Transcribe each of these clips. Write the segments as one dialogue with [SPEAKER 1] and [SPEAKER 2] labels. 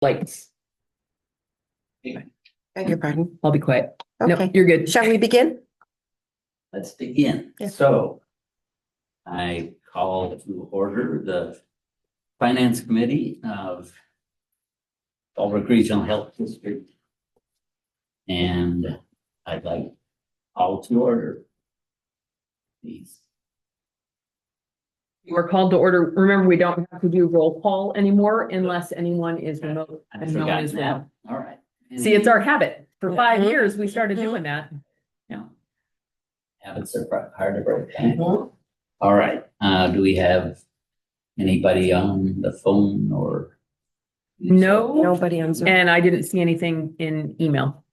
[SPEAKER 1] Lights.
[SPEAKER 2] Beg your pardon.
[SPEAKER 1] I'll be quiet. No,
[SPEAKER 2] Okay.
[SPEAKER 1] you're good.
[SPEAKER 2] Shall we begin?
[SPEAKER 3] Let's begin.
[SPEAKER 2] Yeah.
[SPEAKER 3] So I call to order the Finance Committee of Fallbrook Regional Health District. And I'd like all to order, please.
[SPEAKER 1] You are called to order. Remember, we don't have to do roll call anymore unless anyone is remote.
[SPEAKER 3] I've
[SPEAKER 1] and no one
[SPEAKER 3] forgotten
[SPEAKER 1] is
[SPEAKER 3] that.
[SPEAKER 1] remote.
[SPEAKER 3] All right.
[SPEAKER 1] See, it's our habit. For 5
[SPEAKER 2] Mhm.
[SPEAKER 1] years, we started doing that.
[SPEAKER 3] Yeah. Habits are hard to break. All right. Do we have anybody on the phone or?
[SPEAKER 1] No,
[SPEAKER 2] Nobody on Zoom.
[SPEAKER 1] and I didn't see anything in email.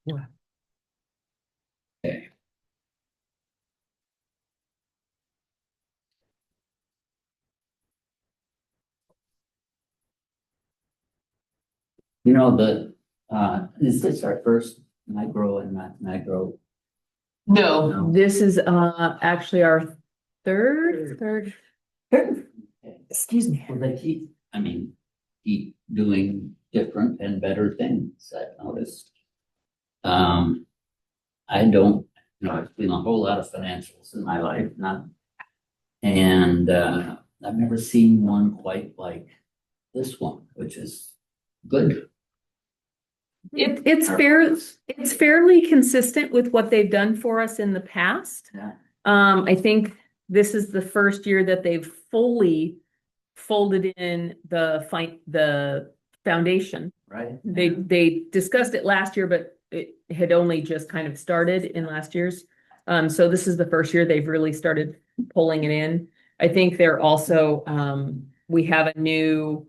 [SPEAKER 3] Okay. You know, is this our first micro and not macro?
[SPEAKER 1] No, this is actually our third.
[SPEAKER 2] Excuse me.
[SPEAKER 3] Well, they keep doing different and better things, I've noticed. I don't, I've seen a whole lot of financials in my life, and I've never seen one quite like this one, which is good.
[SPEAKER 1] It's fairly consistent with what they've done for us in the past.
[SPEAKER 3] Yeah.
[SPEAKER 1] I think this is the first year that they've fully folded in the foundation.
[SPEAKER 3] Right?
[SPEAKER 1] They discussed it last year, but it had only just kind of started in last year's. So this is the first year they've really started pulling it in. I think they're also, we have a new,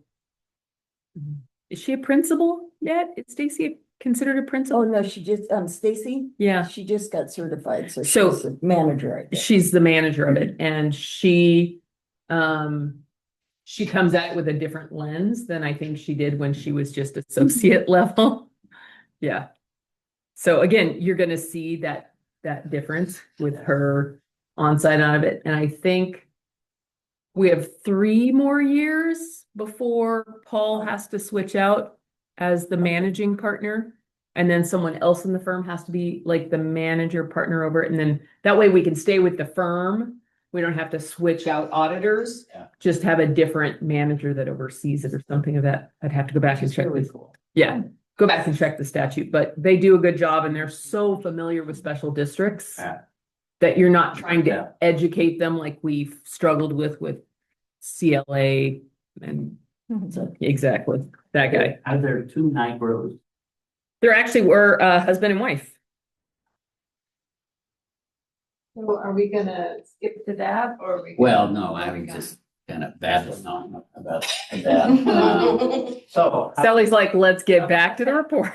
[SPEAKER 1] is she a principal yet? Is Stacy considered a
[SPEAKER 4] Oh,
[SPEAKER 1] principal?
[SPEAKER 4] no, she just, Stacy,
[SPEAKER 1] Yeah,
[SPEAKER 4] she just got certified, so
[SPEAKER 1] So-
[SPEAKER 4] she's a manager, I think.
[SPEAKER 1] she's the manager of it, and she comes at it with a different lens than I think she did when she was just associate level. Yeah. So again, you're gonna see that difference with her onside out of it. And I think we have 3 more years before Paul has to switch out as the managing partner. And then someone else in the firm has to be like the manager partner over it. And then that way we can stay with the firm. We don't have to switch out auditors.
[SPEAKER 3] Yeah.
[SPEAKER 1] Just have a different manager that oversees it or something of that. I'd have to go back and check.
[SPEAKER 3] Really
[SPEAKER 1] this.
[SPEAKER 3] cool.
[SPEAKER 1] Yeah, go back and check the statute, but they do a good job and they're so familiar with special districts
[SPEAKER 3] Yeah.
[SPEAKER 1] that you're not trying
[SPEAKER 3] Yeah.
[SPEAKER 1] to educate them like we've struggled with CLA and so, exactly, that guy.
[SPEAKER 3] Are there 2 micros?
[SPEAKER 1] There actually were husband and wife.
[SPEAKER 5] So are we gonna skip to that or are we?
[SPEAKER 3] Well, no, I was just kind of babbling on about that. So,
[SPEAKER 1] Sally's like, let's get back to the report.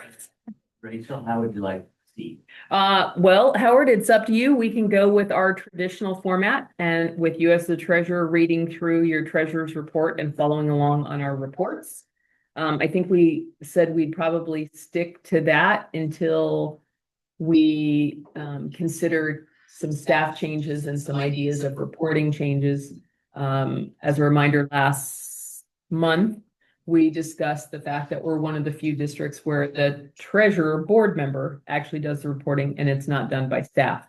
[SPEAKER 3] Rachel, how would you like to see?
[SPEAKER 1] Well, Howard, it's up to you. We can go with our traditional format and with you as the treasurer reading through your treasurer's report and following along on our reports. I think we said we'd probably stick to that until we consider some staff changes and some ideas of reporting changes. As a reminder, last month, we discussed the fact that we're one of the few districts where the treasurer board member actually does the reporting and it's not done by staff,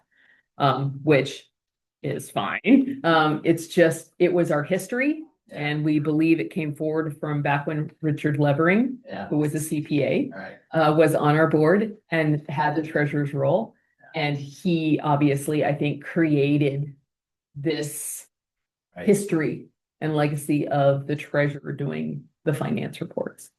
[SPEAKER 1] which is fine. It's just, it was our history and we believe it came forward from back when Richard Levering,
[SPEAKER 3] Yeah,
[SPEAKER 1] who was a CPA,
[SPEAKER 3] all right.
[SPEAKER 1] was on our board and had the treasurer's role. And he obviously, I think, created this
[SPEAKER 3] Right.
[SPEAKER 1] history and legacy of the treasurer doing the finance reports.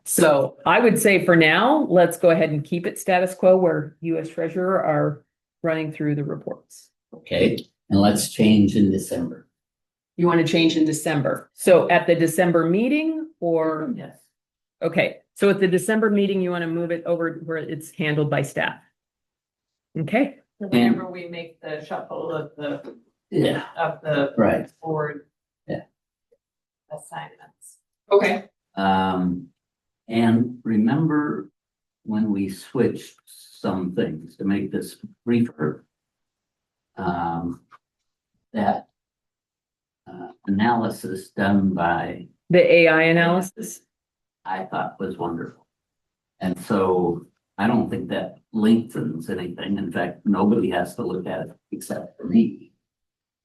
[SPEAKER 1] So I would say for now, let's go ahead and keep it status quo where you as treasurer are running through the reports.
[SPEAKER 3] Okay, and let's change in December.
[SPEAKER 1] You want to change in December. So at the December meeting or,
[SPEAKER 3] Yes.
[SPEAKER 1] okay, so at the December meeting, you want to move it over where it's handled by staff. Okay,
[SPEAKER 5] Whenever we make the shuffle of the
[SPEAKER 3] Yeah, right.
[SPEAKER 5] board.
[SPEAKER 3] Yeah.
[SPEAKER 5] Assignments.
[SPEAKER 1] okay.
[SPEAKER 3] And remember when we switched some things to make this briefer, that analysis done by,
[SPEAKER 1] The AI analysis.
[SPEAKER 3] I thought was wonderful. And so I don't think that lengthens anything. In fact, nobody has to look at it except for me.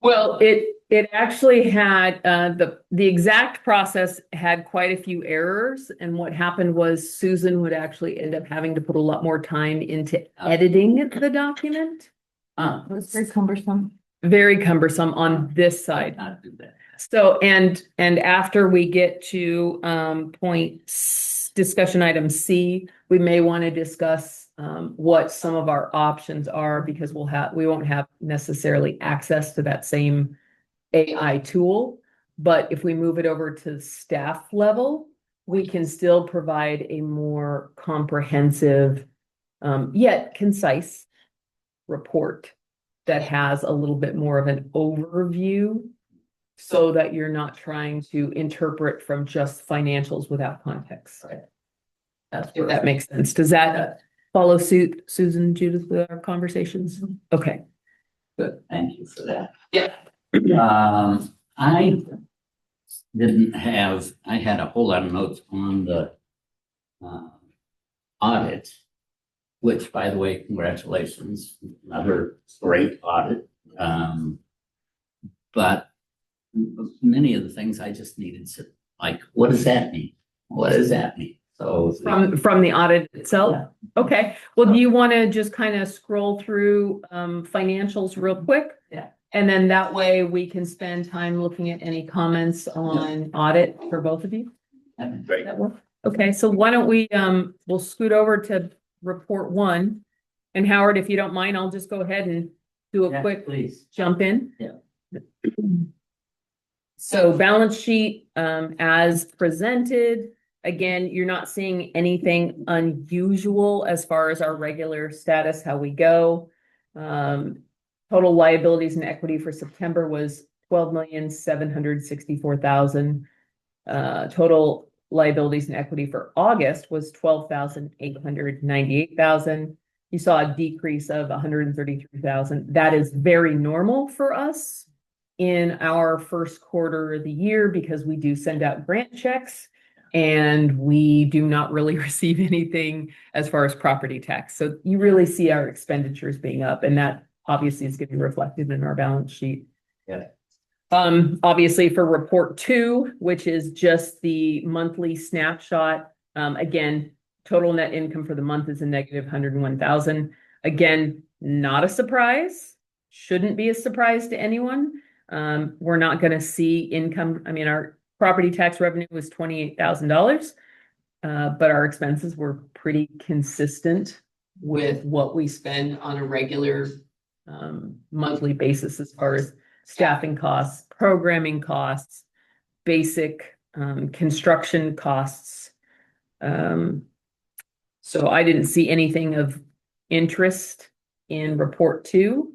[SPEAKER 1] Well, it actually had, the exact process had quite a few errors. And what happened was Susan would actually end up having to put a lot more time into editing the document.
[SPEAKER 4] It was very cumbersome.
[SPEAKER 1] Very cumbersome on this side.
[SPEAKER 3] Not do that.
[SPEAKER 1] So, and after we get to, discussion item C, we may want to discuss, what some of our options are, because we won't have necessarily access to that same AI tool. But if we move it over to staff level, we can still provide a more comprehensive, yet concise report that has a little bit more of an overview, so that you're not trying to interpret from just financials without context.
[SPEAKER 3] Right.
[SPEAKER 1] If that makes sense. Does that follow suit, Susan, Judith, with our conversations? Okay.
[SPEAKER 3] Good, thank you for that.
[SPEAKER 1] Yeah.
[SPEAKER 3] I I had a whole lot of notes on the audit, which, by the way, congratulations, another great audit. But many of the things I just needed to, like, what does that mean? What does that mean? So.
[SPEAKER 1] From the audit itself?
[SPEAKER 3] Yeah.
[SPEAKER 1] Okay, well, do you want to just kind of scroll through financials real quick?
[SPEAKER 3] Yeah.
[SPEAKER 1] And then that way we can spend time looking at any comments on audit for both of you?
[SPEAKER 3] That'd be great.
[SPEAKER 1] That work? Okay, so why don't we, we'll scoot over to report one. And Howard, if you don't mind, I'll just go ahead and do a
[SPEAKER 3] Yeah,
[SPEAKER 1] quick
[SPEAKER 3] please.
[SPEAKER 1] jump in.
[SPEAKER 3] Yeah.
[SPEAKER 1] So balance sheet, as presented, again, you're not seeing anything unusual as far as our regular status, how we go. Total liabilities and equity for September was 12,764,000. Total liabilities and equity for August was 12,898,000. You saw a decrease of 133,000. That is very normal for us in our first quarter of the year, because we do send out grant checks and we do not really receive anything as far as property tax. So you really see our expenditures being up, and that obviously is getting reflected in our balance sheet.
[SPEAKER 3] Yeah.
[SPEAKER 1] Obviously for report 2, which is just the monthly snapshot, again, total net income for the month is a negative 101,000. Again, not a surprise, shouldn't be a surprise to anyone. We're not going to see income. I mean, our property tax revenue was $28,000, but our expenses were pretty consistent with what we spend on a regular monthly basis, as far as staffing costs, programming costs, basic construction costs. So I didn't see anything of interest in report 2.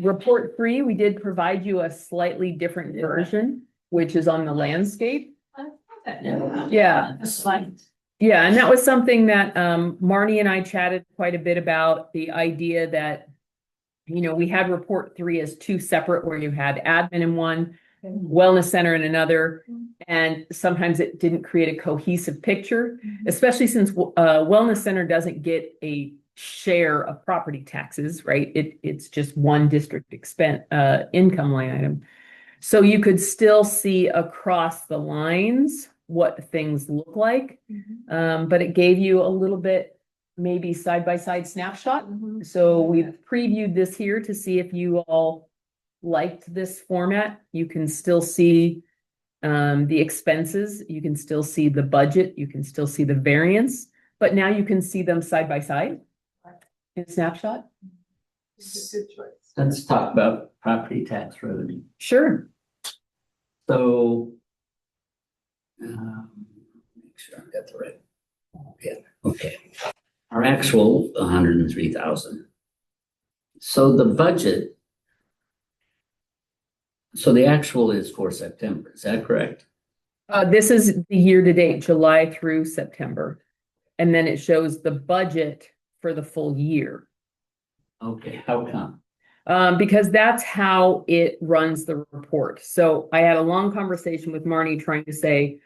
[SPEAKER 1] Report 3, we did provide you a slightly different version, which is on the landscape. Yeah. Yeah, and that was something that Marnie and I chatted quite a bit about, the idea that, you know, we had report 3 as 2 separate, where you had admin in one, wellness center in another, and sometimes it didn't create a cohesive picture, especially since wellness center doesn't get a share of property taxes, right? It's just one district expense income line item. So you could still see across the lines what things look like, but it gave you a little bit maybe side-by-side snapshot. So we've previewed this here to see if you all liked this format. You can still see the expenses, you can still see the budget, you can still see the variance, but now you can see them side by side in snapshot.
[SPEAKER 3] Let's talk about property tax revenue.
[SPEAKER 1] Sure.
[SPEAKER 3] So, make sure I've got the right. Yeah, okay. Our actual 103,000. So the budget. So the actual is for September, is that correct?
[SPEAKER 1] This is the year to date, July through September. And then it shows the budget for the full year.
[SPEAKER 3] Okay, how come?
[SPEAKER 1] Because that's how it runs the report. So I had a long conversation with Marnie trying to say,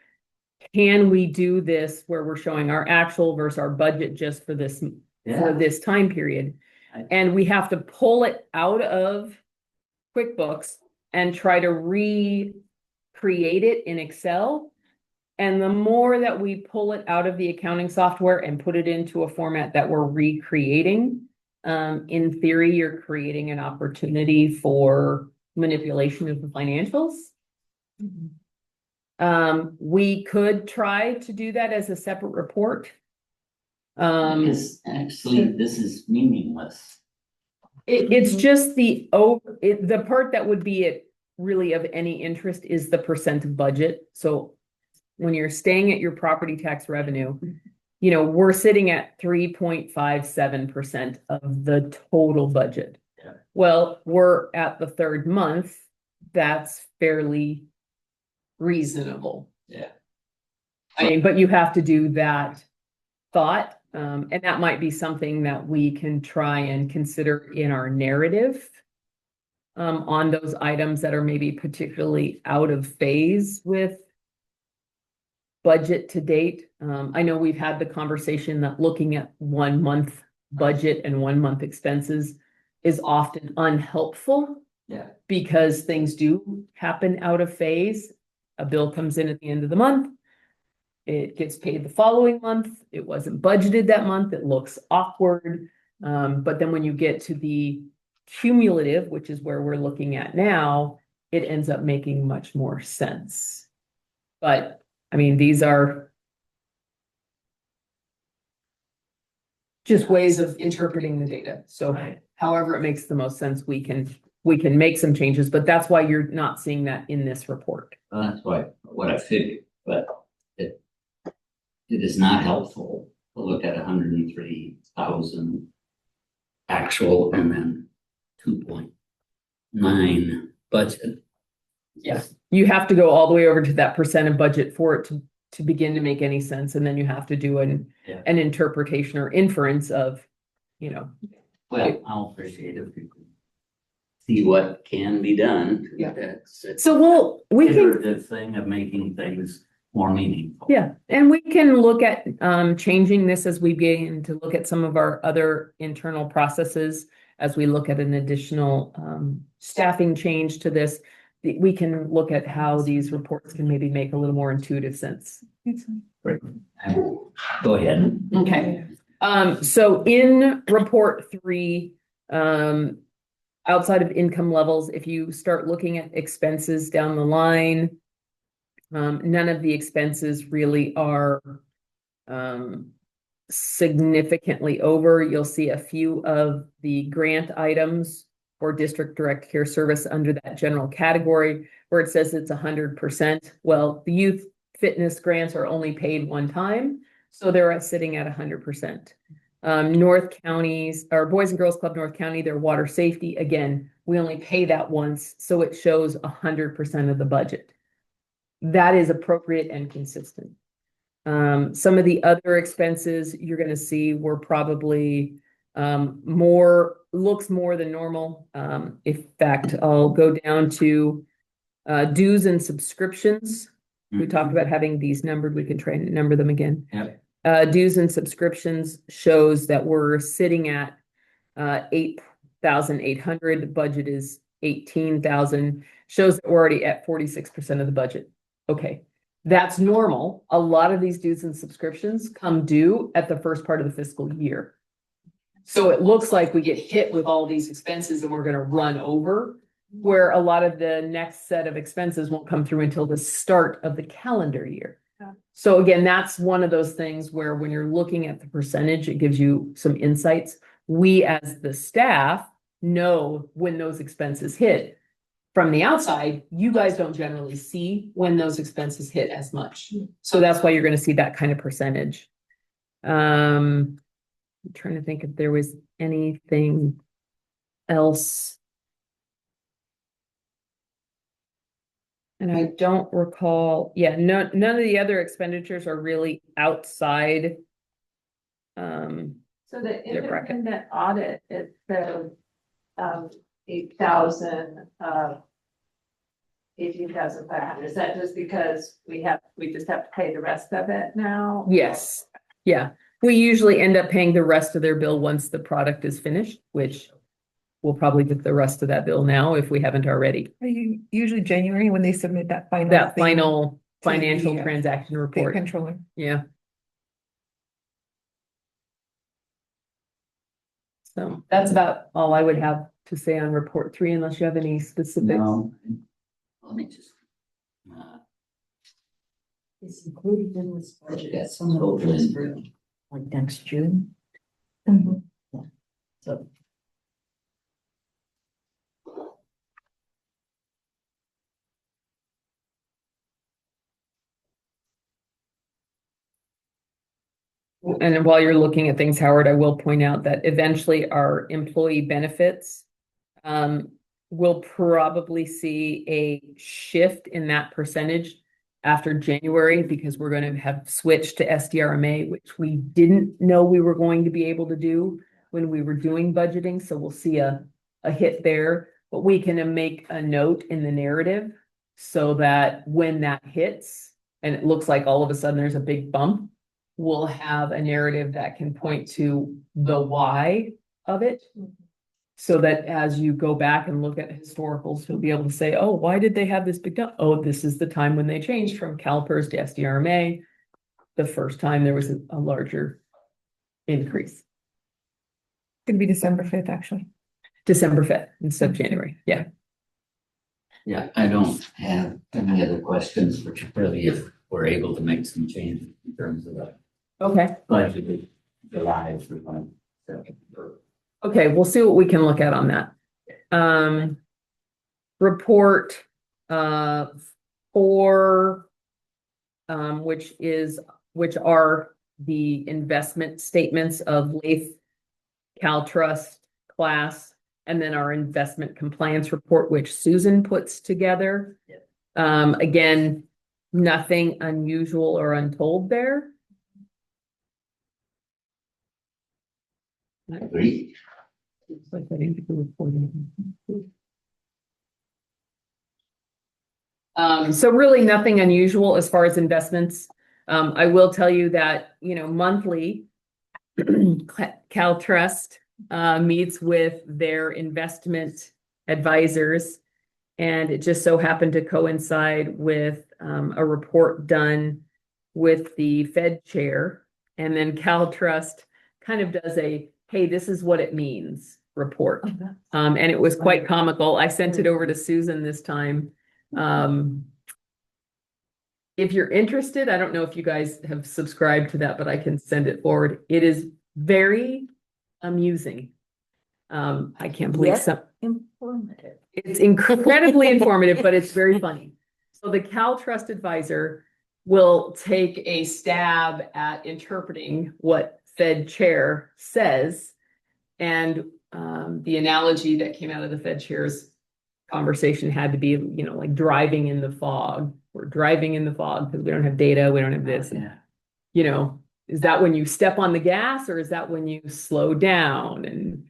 [SPEAKER 1] can we do this where we're showing our actual versus our budget just for this
[SPEAKER 3] Yeah,
[SPEAKER 1] time period?
[SPEAKER 3] I-
[SPEAKER 1] And we have to pull it out of QuickBooks and try to recreate it in Excel. And the more that we pull it out of the accounting software and put it into a format that we're recreating, in theory, you're creating an opportunity for manipulation of the financials. We could try to do that as a separate report.
[SPEAKER 3] because actually this is meaningless.
[SPEAKER 1] It's just the part that would be really of any interest is the percent of budget. So when you're staying at your property tax revenue, we're sitting at 3.57% of the total budget.
[SPEAKER 3] Yeah.
[SPEAKER 1] Well, we're at the third month. That's fairly reasonable.
[SPEAKER 3] Yeah.
[SPEAKER 1] I mean, but you have to do that thought, and that might be something that we can try and consider in our narrative. On those items that are maybe particularly out of phase with budget to date. I know we've had the conversation that looking at 1 month budget and 1 month expenses is often unhelpful.
[SPEAKER 3] Yeah.
[SPEAKER 1] Because things do happen out of phase. A bill comes in at the end of the month. It gets paid the following month. It wasn't budgeted that month. It looks awkward. But then when you get to the cumulative, which is where we're looking at now, it ends up making much more sense. But I mean, these are just ways of interpreting the data. So however it makes the most sense, we can make some changes, but that's why you're not seeing that in this report.
[SPEAKER 3] Well, that's what I figured, but it is not helpful to look at 103,000 actual and then 2.9 budget.
[SPEAKER 1] Yes. You have to go all the way over to that percent of budget for it to begin to make any sense, and then you have to do an interpretation or inference of,
[SPEAKER 3] Well, I'll appreciate it if you could see what can be done.
[SPEAKER 1] Yeah.
[SPEAKER 3] That's
[SPEAKER 1] So we can,
[SPEAKER 3] iterative thing of making things more meaningful.
[SPEAKER 1] yeah, and we can look at changing this as we begin to look at some of our other internal processes, as we look at an additional staffing change to this. We can look at how these reports can maybe make a little more intuitive sense.
[SPEAKER 3] Great. Go ahead.
[SPEAKER 1] Okay. So in report 3, outside of income levels, if you start looking at expenses down the line, none of the expenses really are significantly over. You'll see a few of the grant items for district direct care service under that general category where it says it's 100%. Well, the youth fitness grants are only paid one time, so they're sitting at 100%. North Counties, or Boys and Girls Club North County, their water safety, again, we only pay that once, so it shows 100% of the budget. That is appropriate and consistent. Some of the other expenses you're going to see were probably looks more than normal. In fact, I'll go down to dues and subscriptions. We talked about having these numbered. We can try and number them again.
[SPEAKER 3] Yep.
[SPEAKER 1] Dues and subscriptions shows that we're sitting at 8,800. The budget is 18,000. Shows that we're already at 46% of the budget. Okay, that's normal. A lot of these dues and subscriptions come due at the first part of the fiscal year. So it looks like we get hit with all these expenses and we're going to run over, where a lot of the next set of expenses won't come through until the start of the calendar year.
[SPEAKER 5] Yeah.
[SPEAKER 1] So again, that's one of those things where when you're looking at the percentage, it gives you some insights. We as the staff know when those expenses hit. From the outside, you guys don't generally see when those expenses hit as much. So that's why you're going to see that kind of percentage. I'm trying to think if there was anything else. And I don't recall, none of the other expenditures are really outside.
[SPEAKER 5] So the
[SPEAKER 1] Your bracket.
[SPEAKER 5] independent audit, it says 8,000 18,500, is that just because we just have to pay the rest of it now?
[SPEAKER 1] Yes, yeah. We usually end up paying the rest of their bill once the product is finished, which we'll probably get the rest of that bill now if we haven't already.
[SPEAKER 2] Usually January when they submit that final.
[SPEAKER 1] That
[SPEAKER 2] thing
[SPEAKER 1] final
[SPEAKER 2] to
[SPEAKER 1] financial
[SPEAKER 2] the,
[SPEAKER 1] transaction
[SPEAKER 2] state
[SPEAKER 1] report,
[SPEAKER 2] controller.
[SPEAKER 1] yeah. So that's about all I would have to say on report 3, unless you have any specifics.
[SPEAKER 3] No, let me just.
[SPEAKER 4] It's included in this budget.
[SPEAKER 3] Yes,
[SPEAKER 4] Some of
[SPEAKER 3] totally.
[SPEAKER 4] it is for like next June.
[SPEAKER 2] Mhm.
[SPEAKER 4] So
[SPEAKER 1] And while you're looking at things, Howard, I will point out that eventually our employee benefits will probably see a shift in that percentage after January, because we're going to have switched to SDRMA, which we didn't know we were going to be able to do when we were doing budgeting. So we'll see a hit there, but we can make a note in the narrative so that when that hits and it looks like all of a sudden there's a big bump, we'll have a narrative that can point to the why of it. So that as you go back and look at historicals, you'll be able to say, oh, why did they have this big dump? Oh, this is the time when they changed from CalPERS to SDRMA. The first time there was a larger increase.
[SPEAKER 2] Could be December 5th, actually.
[SPEAKER 1] December 5th instead of
[SPEAKER 2] Okay.
[SPEAKER 1] January. Yeah.
[SPEAKER 3] Yeah, I don't have any other questions, particularly if we're able to make some changes in terms of the
[SPEAKER 1] Okay.
[SPEAKER 3] budget, July through one.
[SPEAKER 1] Okay, we'll see what we can look at on that. Report 4, which are the investment statements of Lath, CalTrust, class, and then our investment compliance report, which Susan puts together. Again, nothing unusual or untold there.
[SPEAKER 3] Agree.
[SPEAKER 1] So really nothing unusual as far as investments. I will tell you that, monthly, CalTrust meets with their investment advisors. And it just so happened to coincide with a report done with the Fed chair. And then CalTrust kind of does a, hey, this is what it means report. And it was quite comical. I sent it over to Susan this time. If you're interested, I don't know if you guys have subscribed to that, but I can send it forward. It is very amusing. I can't believe
[SPEAKER 4] informative.
[SPEAKER 1] it's incredibly informative, but it's very funny. So the CalTrust advisor will take a stab at interpreting what Fed chair says. And the analogy that came out of the Fed chair's conversation had to be, like driving in the fog. We're driving in the fog because we don't have data, we don't have this.
[SPEAKER 3] Yeah.
[SPEAKER 1] Is that when you step on the gas or is that when you slow down? And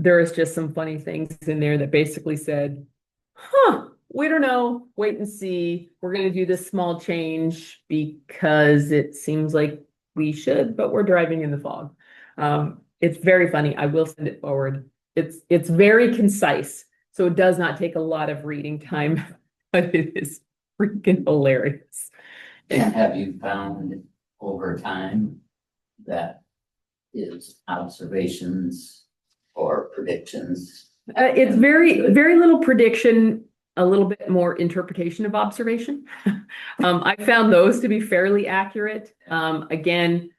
[SPEAKER 1] there is just some funny things in there that basically said, we don't know, wait and see. We're going to do this small change because it seems like we should, but we're driving in the fog. It's very funny. I will send it forward. It's very concise, so it does not take a lot of reading time, but it is freaking hilarious.
[SPEAKER 3] And have you found over time that is observations or predictions?
[SPEAKER 1] It's very, very little prediction, a little bit more interpretation of observation. I found those to be fairly accurate. Again,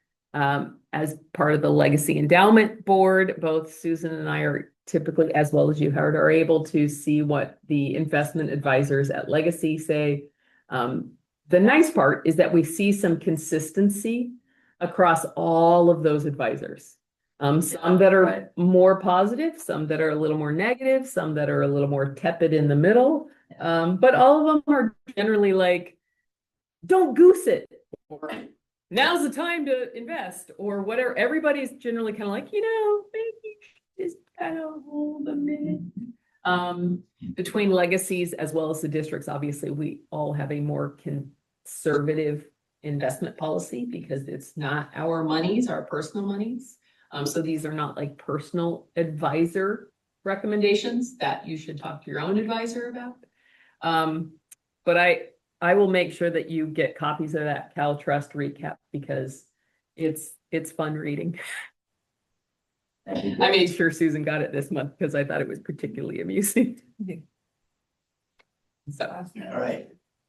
[SPEAKER 1] as part of the Legacy Endowment Board, both Susan and I are typically, as well as you, Howard, are able to see what the investment advisors at Legacy say. The nice part is that we see some consistency across all of those advisors. Some that are more positive, some that are a little more negative, some that are a little more tepid in the middle. But all of them are generally like, don't goose it, or now's the time to invest, or whatever. Everybody's generally kind of like, maybe just kind of hold a minute. Between legacies as well as the districts, obviously, we all have a more conservative investment policy because it's not our monies, our personal monies. So these are not like personal advisor recommendations that you should talk to your own advisor about. But I will make sure that you get copies of that Cal Trust recap because it's fun reading. I made sure Susan got it this month because I thought it was particularly amusing. So,
[SPEAKER 3] All right.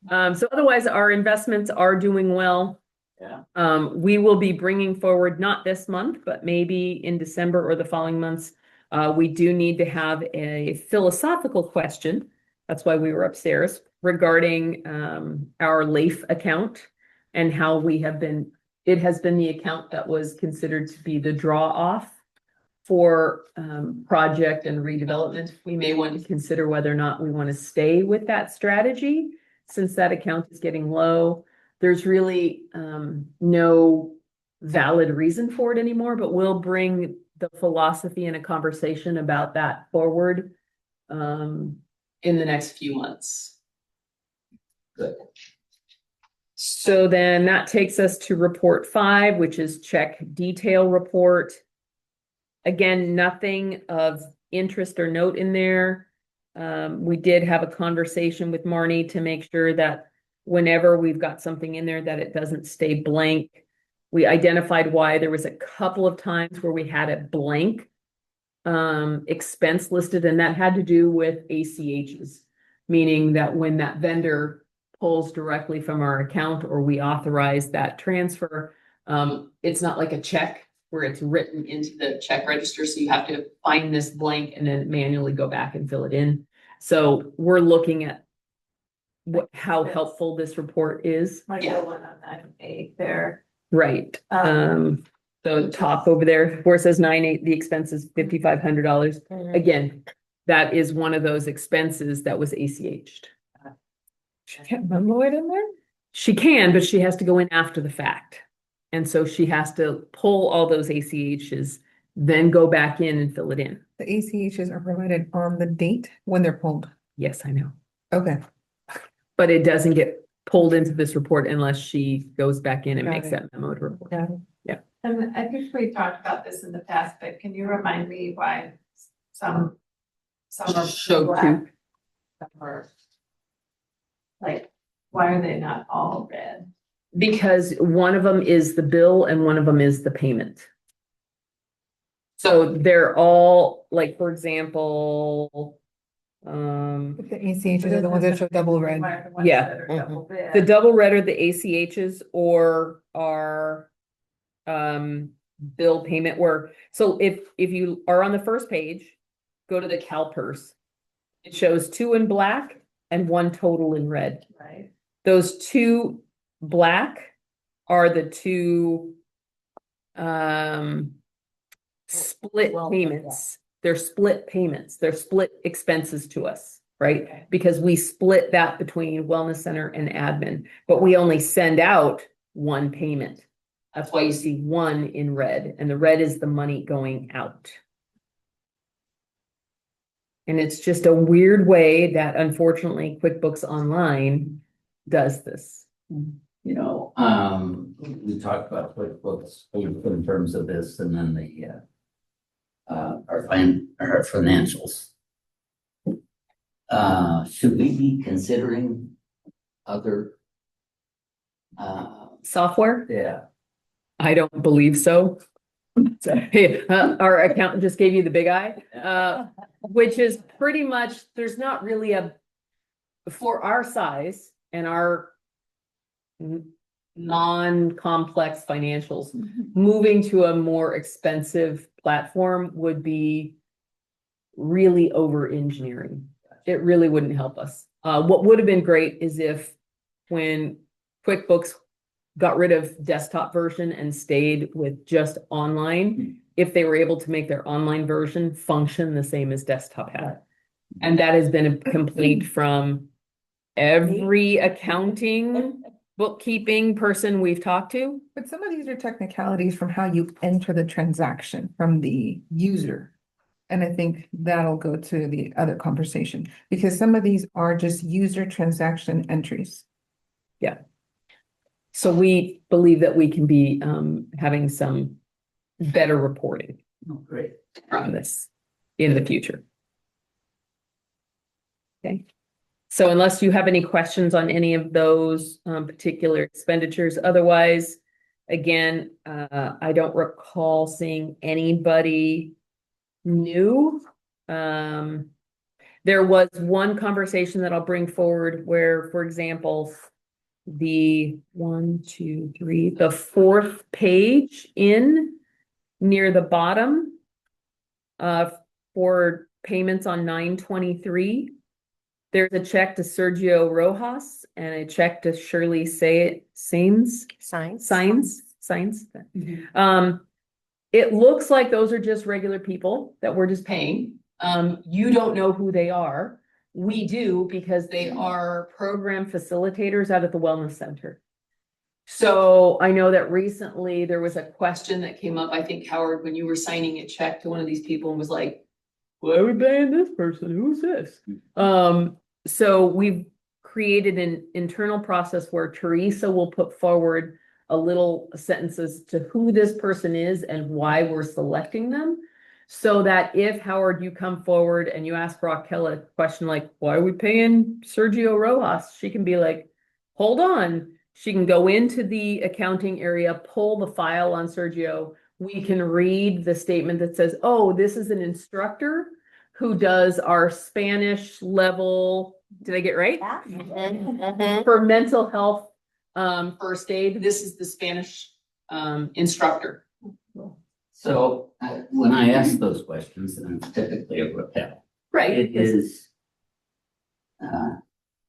[SPEAKER 1] so otherwise, our investments are doing well.
[SPEAKER 3] Yeah.
[SPEAKER 1] We will be bringing forward, not this month, but maybe in December or the following months. We do need to have a philosophical question. That's why we were upstairs regarding our LAIF account and how it has been the account that was considered to be the draw off for project and redevelopment. We may want to consider whether or not we want to stay with that strategy since that account is getting low. There's really no valid reason for it anymore, but we'll bring the philosophy and a conversation about that forward in the next few months.
[SPEAKER 3] Good.
[SPEAKER 1] So then that takes us to report 5, which is check detail report. Again, nothing of interest or note in there. We did have a conversation with Marnie to make sure that whenever we've got something in there that it doesn't stay blank. We identified why there was a couple of times where we had a blank expense listed, and that had to do with ACHs, meaning that when that vendor pulls directly from our account or we authorize that transfer, it's not like a check where it's written into the check register. So you have to find this blank and then manually go back and fill it in. So we're looking at how helpful this report is.
[SPEAKER 5] Like the one on 9/8 there.
[SPEAKER 1] Right. So top over there where it says 9/8, the expense is $5,500. Again, that is one of those expenses that was ACH'd.
[SPEAKER 2] She can't memo it in there?
[SPEAKER 1] She can, but she has to go in after the fact. And so she has to pull all those ACHs, then go back in and fill it in.
[SPEAKER 2] The ACHs are provided on the date when they're pulled.
[SPEAKER 1] Yes, I know.
[SPEAKER 2] Okay.
[SPEAKER 1] But it doesn't get pulled into this report unless she goes back in and
[SPEAKER 2] Got
[SPEAKER 1] makes
[SPEAKER 2] it.
[SPEAKER 1] that memo to report.
[SPEAKER 2] Got it.
[SPEAKER 5] And I think we talked about this in the past, but can you remind me why some are
[SPEAKER 1] Show
[SPEAKER 5] black,
[SPEAKER 1] two.
[SPEAKER 5] some are like, why are they not all red?
[SPEAKER 1] Because one of them is the bill and one of them is the payment. So they're all, like, for example,
[SPEAKER 2] But the ACHs are the ones that show double red.
[SPEAKER 5] Why are the ones
[SPEAKER 1] Yeah.
[SPEAKER 5] that are double red?
[SPEAKER 1] the double red are the ACHs or our bill payment where, so if you are on the first page, go to the CalPERS. It shows 2 in black and 1 total in red.
[SPEAKER 5] Right,
[SPEAKER 1] Those 2 black are the 2 split
[SPEAKER 4] Well,
[SPEAKER 1] payments. They're split payments. They're split expenses to us, right?
[SPEAKER 5] Okay.
[SPEAKER 1] Because we split that between wellness center and admin, but we only send out 1 payment. That's why you see 1 in red, and the red is the money going out. And it's just a weird way that unfortunately QuickBooks Online does this.
[SPEAKER 3] You know, we talked about QuickBooks in terms of this and then the our financials. Should we be considering other
[SPEAKER 1] Software?
[SPEAKER 3] yeah.
[SPEAKER 1] I don't believe so. So, hey, our accountant just gave you the big eye, which is pretty much, there's not really for our size and our non-complex financials, moving to a more expensive platform would be really over engineering. It really wouldn't help us. What would have been great is if when QuickBooks got rid of desktop version and stayed with just online, if they were able to make their online version function the same as desktop had. And that has been a complaint from every accounting, bookkeeping person we've talked to.
[SPEAKER 2] But some of these are technicalities from how you enter the transaction from the user. And I think that'll go to the other conversation, because some of these are just user transaction entries.
[SPEAKER 1] So we believe that we can be having some better reporting
[SPEAKER 3] Oh, great.
[SPEAKER 1] from this in the future. Okay. So unless you have any questions on any of those particular expenditures, otherwise, again, I don't recall seeing anybody new. There was one conversation that I'll bring forward where, for example, the the fourth page in near the bottom for payments on 9/23. There's a check to Sergio Rojas and a check to Shirley Signs. It looks like those are just regular people that we're just paying. You don't know who they are. We do because they are program facilitators out at the Wellness Center. So I know that recently there was a question that came up, I think, Howard, when you were signing a check to one of these people and was like, why are we paying this person? Who's this? So we've created an internal process where Teresa will put forward a little sentences to who this person is and why we're selecting them. So that if, Howard, you come forward and you ask Raquel a question like, why are we paying Sergio Rojas? She can be like, hold on. She can go into the accounting area, pull the file on Sergio. We can read the statement that says, oh, this is an instructor who does our Spanish level. Did I get it right?
[SPEAKER 4] Yeah.
[SPEAKER 1] For mental health first aid. This is the Spanish instructor.
[SPEAKER 3] So when I ask those questions, and it's typically a rappel,
[SPEAKER 1] Right.
[SPEAKER 3] it is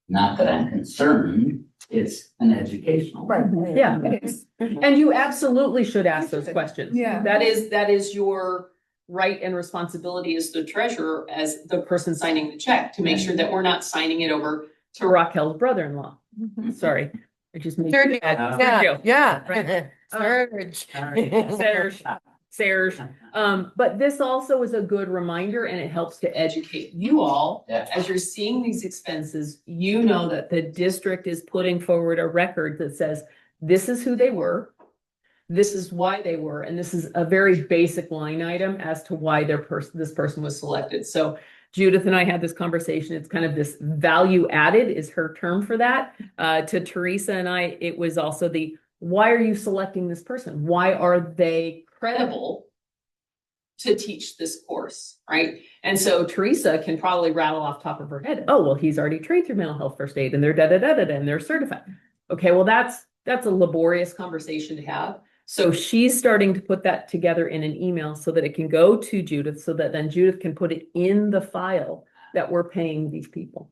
[SPEAKER 3] not that I'm concerned, it's an educational.
[SPEAKER 2] Right.
[SPEAKER 1] Yeah.
[SPEAKER 2] It is.
[SPEAKER 1] And you absolutely should ask those questions.
[SPEAKER 2] Yeah.
[SPEAKER 1] That is your right and responsibility as the treasurer, as the person signing the check, to make sure that we're not signing it over to Raquel's brother-in-law. Sorry, I just made.
[SPEAKER 4] Sergio.
[SPEAKER 1] Sergio.
[SPEAKER 4] Yeah.
[SPEAKER 1] Right.
[SPEAKER 4] Serge.
[SPEAKER 1] Serge. But this also is a good reminder and it helps to educate you all.
[SPEAKER 3] Yeah.
[SPEAKER 1] As you're seeing these expenses, you know that the district is putting forward a record that says, this is who they were. This is why they were, and this is a very basic line item as to why this person was selected. So Judith and I had this conversation. It's kind of this value added is her term for that. To Teresa and I, it was also the, why are you selecting this person? Why are they credible to teach this course, right? And so Teresa can probably rattle off top of her head, oh, well, he's already trained through mental health first aid and they're da-da-da-da-da and they're certified. Okay, well, that's a laborious conversation to have. So she's starting to put that together in an email so that it can go to Judith, so that then Judith can put it in the file that we're paying these people.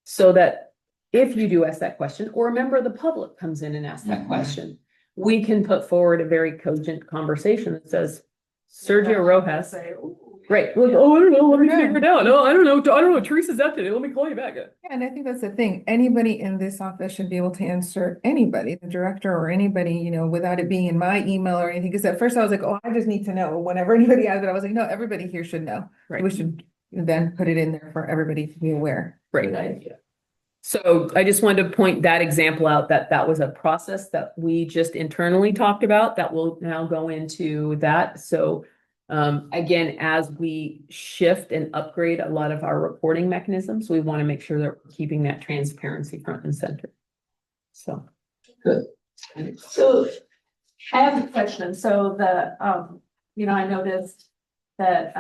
[SPEAKER 1] So that if you do ask that question, or a member of the public comes in and asks that question, we can put forward a very cogent conversation that says, Sergio Rojas. Right. Well, oh, I don't know. Let me figure it out. No, I don't know. I don't know. Teresa's out today. Let me call you back.
[SPEAKER 2] Yeah, and I think that's the thing. Anybody in this office should be able to answer anybody, the director or anybody, you know, without it being in my email or anything. Because at first I was like, oh, I just need to know. Whenever anybody asked it, I was like, no, everybody here should know.
[SPEAKER 1] Right.
[SPEAKER 2] We should then put it in there for everybody to be aware.
[SPEAKER 1] Right. So I just wanted to point that example out, that was a process that we just internally talked about that will now go into that. So again, as we shift and upgrade a lot of our reporting mechanisms, we want to make sure that we're keeping that transparency front and center. So.
[SPEAKER 3] Good.
[SPEAKER 5] So I have a question. So I noticed that,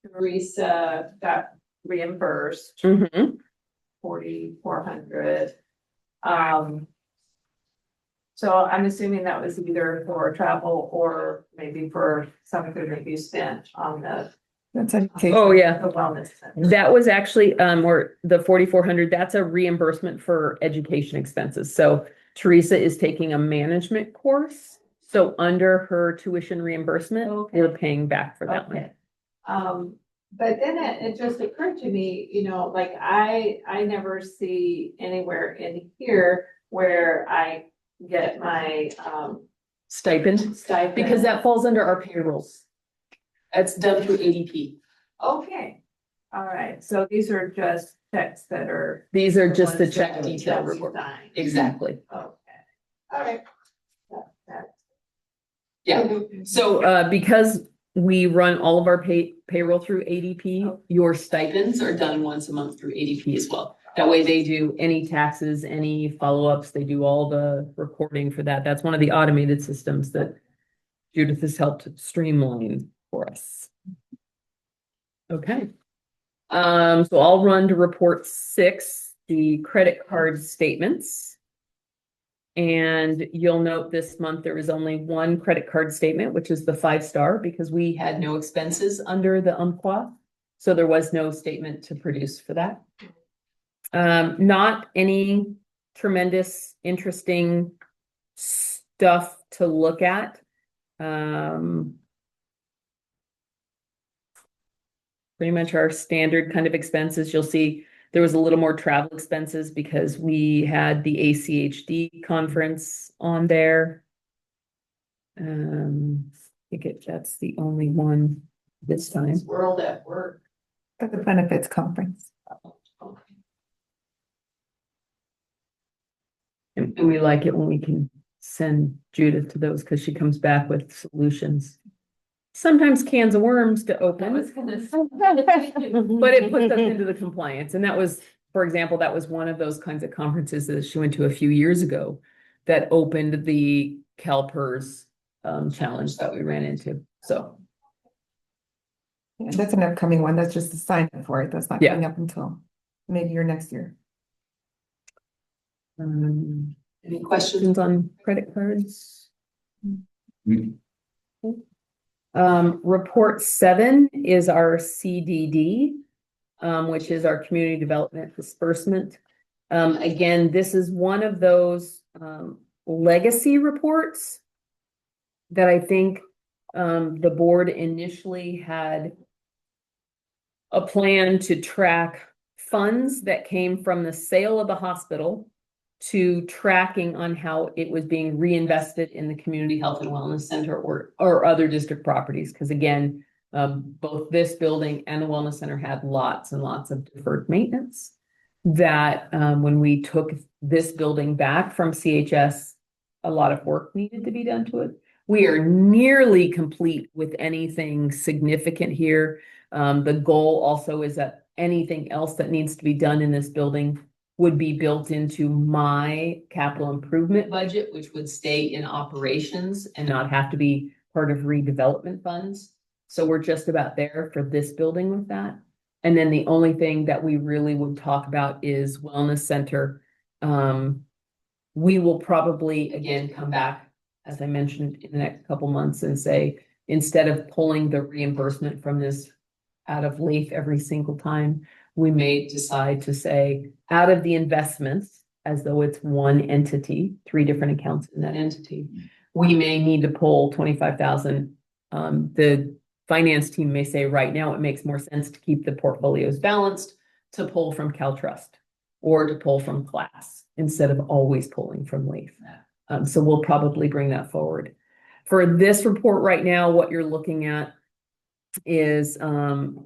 [SPEAKER 5] Teresa got reimbursed
[SPEAKER 1] Mhm.
[SPEAKER 5] 4,400. So I'm assuming that was either for travel or maybe for something that you spent on the
[SPEAKER 2] That's education.
[SPEAKER 1] Oh, yeah.
[SPEAKER 5] wellness center.
[SPEAKER 1] That was actually, or the 4,400, that's a reimbursement for education expenses. So Teresa is taking a management course. So under her tuition reimbursement,
[SPEAKER 5] Okay.
[SPEAKER 1] we're paying back for that one.
[SPEAKER 5] Okay. But then it just occurred to me, like I never see anywhere in here where I get my
[SPEAKER 1] Stipend,
[SPEAKER 5] stipend.
[SPEAKER 1] because that falls under our payrolls. It's done through ADP.
[SPEAKER 5] Okay, all right, so these are just checks that are.
[SPEAKER 1] These are just the
[SPEAKER 5] ones
[SPEAKER 1] check
[SPEAKER 5] that
[SPEAKER 1] detail
[SPEAKER 5] we
[SPEAKER 1] report.
[SPEAKER 5] signed.
[SPEAKER 1] Exactly.
[SPEAKER 5] Okay, all right. That-
[SPEAKER 1] Yeah. So, because we run all of our payroll through ADP, your stipends are done once a month through ADP as well. That way they do any taxes, any follow-ups, they do all the reporting for that. That's one of the automated systems that Judith has helped streamline for us. Okay. So I'll run to report 6, the credit card statements. And you'll note this month there was only one credit card statement, which is the 5-star, because we had no expenses under the umpqua. So there was no statement to produce for that. Not any tremendous, interesting stuff to look at. Pretty much our standard kind of expenses. You'll see there was a little more travel expenses because we had the ACHD conference on there. I think that's the only one this time.
[SPEAKER 5] World at Work.
[SPEAKER 2] At the benefits conference.
[SPEAKER 1] And we like it when we can send Judith to those because she comes back with solutions. Sometimes cans of worms to
[SPEAKER 5] I
[SPEAKER 1] open.
[SPEAKER 5] was gonna say.
[SPEAKER 1] But it puts us into the compliance, and that was, for example, that was one of those kinds of conferences that she went to a few years ago. That opened the CalPERS challenge that we ran into, so.
[SPEAKER 2] Yeah, that's an upcoming one. That's just a sign up for it. That's not
[SPEAKER 1] Yeah.
[SPEAKER 2] coming up until maybe your next year.
[SPEAKER 1] Any questions on credit cards? Report 7 is our CDD, which is our community development disbursement. Again, this is one of those legacy reports that I think the board initially had a plan to track funds that came from the sale of the hospital to tracking on how it was being reinvested in the community health and wellness center or other district properties. Because again, both this building and the wellness center had lots and lots of deferred maintenance that when we took this building back from CHS, a lot of work needed to be done to it. We are nearly complete with anything significant here. The goal also is that anything else that needs to be done in this building would be built into my capital improvement budget, which would stay in operations and not have to be part of redevelopment funds. So we're just about there for this building with that. And then the only thing that we really would talk about is wellness center. We will probably again come back, as I mentioned, in the next couple months and say, instead of pulling the reimbursement from this out of LEAF every single time, we may decide to say out of the investments, as though it's one entity, 3 different accounts in that entity, we may need to pull 25,000. The finance team may say right now it makes more sense to keep the portfolios balanced to pull from CalTrust or to pull from class instead of always pulling from LEAF. So we'll probably bring that forward. For this report right now, what you're looking at is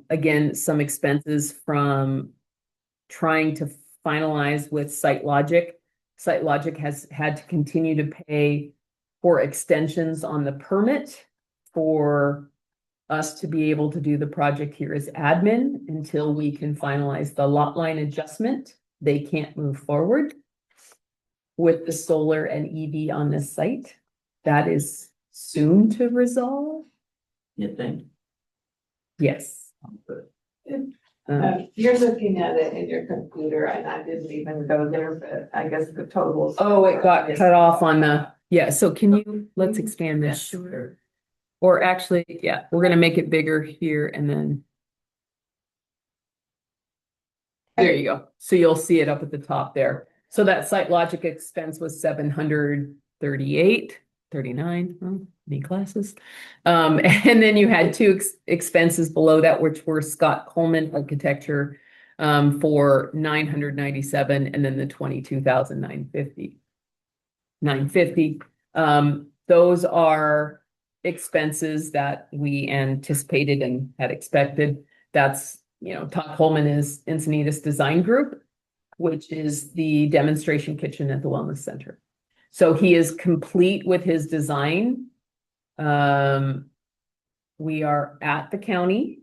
[SPEAKER 1] again some expenses from trying to finalize with SiteLogic. SiteLogic has had to continue to pay for extensions on the permit for us to be able to do the project here as admin until we can finalize the lot line adjustment. They can't move forward with the solar and EV on this site. That is soon to resolve.
[SPEAKER 3] You think?
[SPEAKER 1] Yes.
[SPEAKER 5] You're looking at it in your computer and I didn't even go there, but I guess the totals.
[SPEAKER 1] Oh, it got cut off on the, yeah, so can you, let's expand this.
[SPEAKER 5] Sure.
[SPEAKER 1] Or actually, yeah, we're gonna make it bigger here and then. There you go. So you'll see it up at the top there. So that SiteLogic expense was 738, 39, any classes. And then you had 2 expenses below that, which were Scott Coleman Architecture for 997, and then the 22,950. 950. Those are expenses that we anticipated and had expected. That's, Todd Coleman is Encinitas Design Group, which is the demonstration kitchen at the Wellness Center. So he is complete with his design. We are at the county.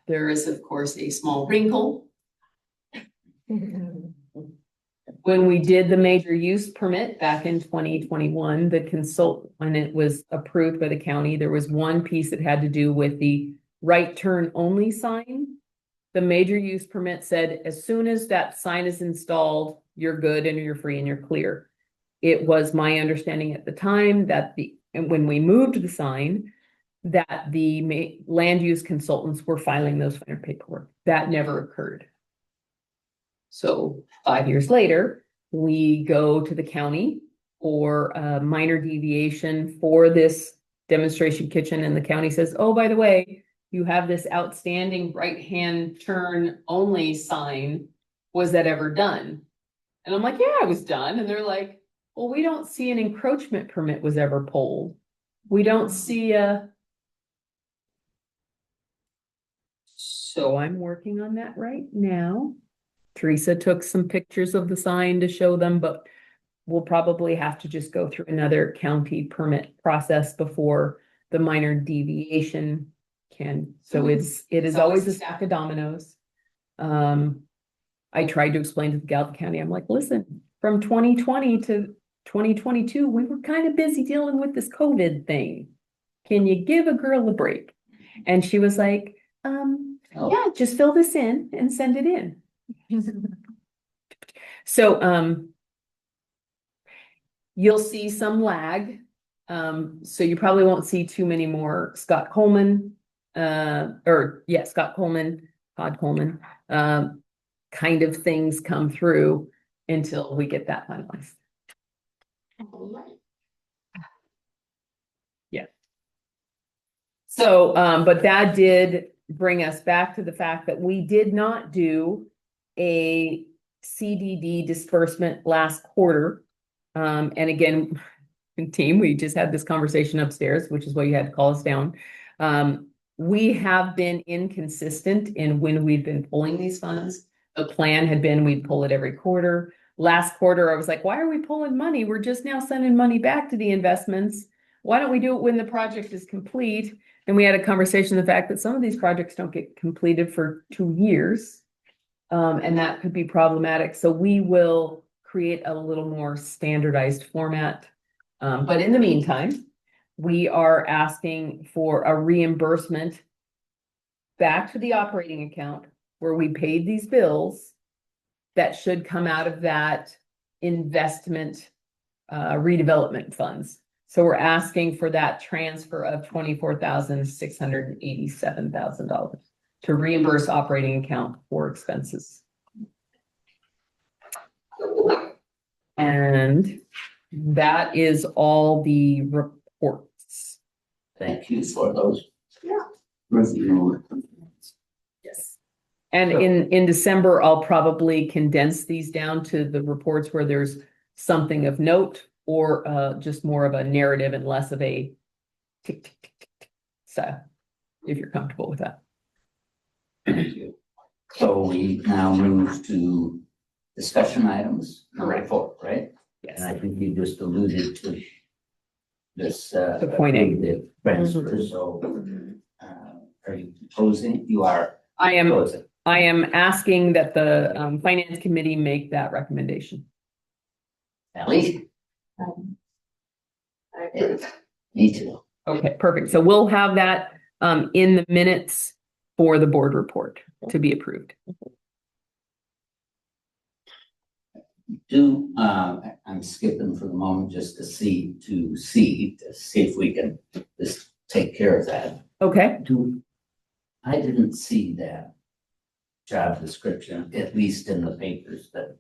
[SPEAKER 1] There is, of course, a small wrinkle. When we did the major use permit back in 2021, when it was approved by the county, there was one piece that had to do with the right turn only sign. The major use permit said, as soon as that sign is installed, you're good and you're free and you're clear. It was my understanding at the time that and when we moved the sign, that the land use consultants were filing those finer paperwork. That never occurred. So 5 years later, we go to the county for a minor deviation for this demonstration kitchen, and the county says, oh, by the way, you have this outstanding right-hand turn only sign. Was that ever done? And I'm like, yeah, it was done. And they're like, well, we don't see an encroachment permit was ever pulled. We don't see So I'm working on that right now. Teresa took some pictures of the sign to show them, but we'll probably have to just go through another county permit process before the minor deviation can. So it is always a stack of dominoes. I tried to explain to the Galvin County, I'm like, listen, from 2020 to 2022, we were kind of busy dealing with this COVID thing. Can you give a girl a break? And she was like, yeah, just fill this in and send it in. So, you'll see some lag. So you probably won't see too many more Scott Coleman, Scott Coleman, Todd Coleman, kind of things come through until we get that finalized. Yeah. So, but that did bring us back to the fact that we did not do a CDD disbursement last quarter. And again, team, we just had this conversation upstairs, which is why you had to call us down. We have been inconsistent in when we've been pulling these funds. The plan had been we'd pull it every quarter. Last quarter, I was like, why are we pulling money? We're just now sending money back to the investments. Why don't we do it when the project is complete? And we had a conversation, the fact that some of these projects don't get completed for 2 years. And that could be problematic. So we will create a little more standardized format. But in the meantime, we are asking for a reimbursement back to the operating account where we paid these bills that should come out of that investment redevelopment funds. So we're asking for that transfer of $24,687,000 to reimburse operating account for expenses. And that is all the reports.
[SPEAKER 3] Thank you for those.
[SPEAKER 5] Yeah.
[SPEAKER 1] Yes. And in December, I'll probably condense these down to the reports where there's something of note or just more of a narrative and less of a tick, tick, tick, tick, tick. So if you're comfortable with that.
[SPEAKER 3] Thank you. So we now move to discussion items, number 4, right?
[SPEAKER 1] Yes.
[SPEAKER 3] And I think you just alluded to this.
[SPEAKER 1] The point A.
[SPEAKER 3] The transfer, so are you proposing? You are
[SPEAKER 1] I am
[SPEAKER 3] proposing.
[SPEAKER 1] asking that the finance committee make that recommendation.
[SPEAKER 3] Ellie?
[SPEAKER 5] I agree.
[SPEAKER 3] Me too.
[SPEAKER 1] Okay, perfect. So we'll have that in the minutes for the board report to be approved.
[SPEAKER 3] I'm skipping for the moment just to see if we can just take care of that.
[SPEAKER 1] Okay.
[SPEAKER 3] I didn't see that job description, at least in the papers, but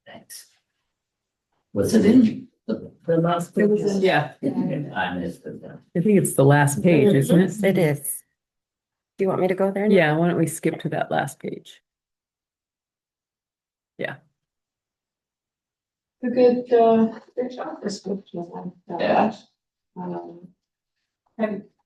[SPEAKER 3] thanks. Was it in the last page?
[SPEAKER 1] Yeah,
[SPEAKER 3] I missed it then.
[SPEAKER 1] I think it's the last page, isn't it?
[SPEAKER 4] It is. Do you want me to go there? now?
[SPEAKER 1] Yeah, why don't we skip to that last page? Yeah.
[SPEAKER 5] a good job description.
[SPEAKER 3] Yeah.
[SPEAKER 5] Um,